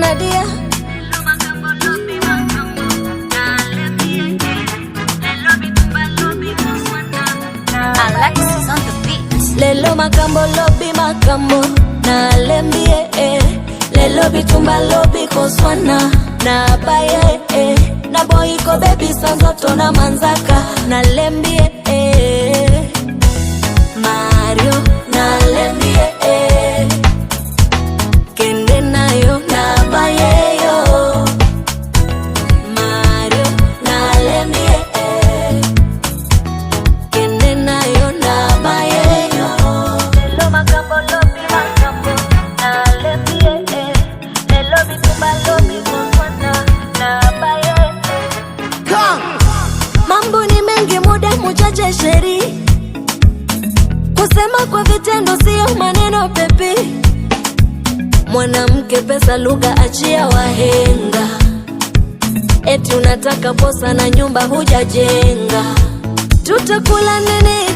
Nadia Alexis on the beat. Lelo makambo lobi makambo na lembie Lelo bitumba lobi koswana na baye Na boyiko baby sanzoto na manzaka na lembie Mario na lembie Kende nayo na baye yo Mario na lembie Kende nayo na baye yo Lelo makambo lobi makambo na lembie Lelo bitumba lobi koswana na baye Mambo ni mengi muda mchache sheri Kusema kwa vitendo sio maneno pepe Mwanamke pesa lugha achia wahenga Eti unataka posa na nyumba hujajenga Tutakula nini?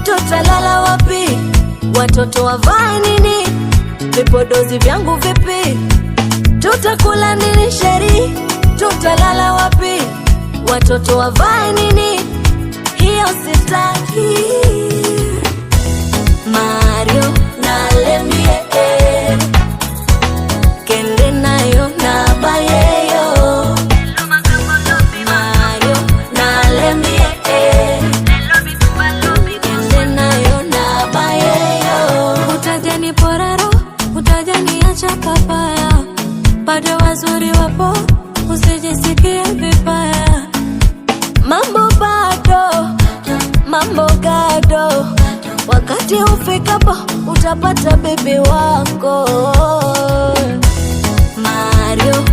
Tutalala wapi? Watoto wavae nini? Vipodozi vyangu vipi? Tutakula nini sheri? Tutalala wapi? Watoto wavae nini? Hiyo sitaki Mario na lembie Kende nayo na baye yo Mario na lembie Kende nayo na baye yo Utajani poraro, utajani acha papaya Bado wazuri wapo, usijisikie vibaya Mambo gado Wakati ufikapo utapata bebe wako Mario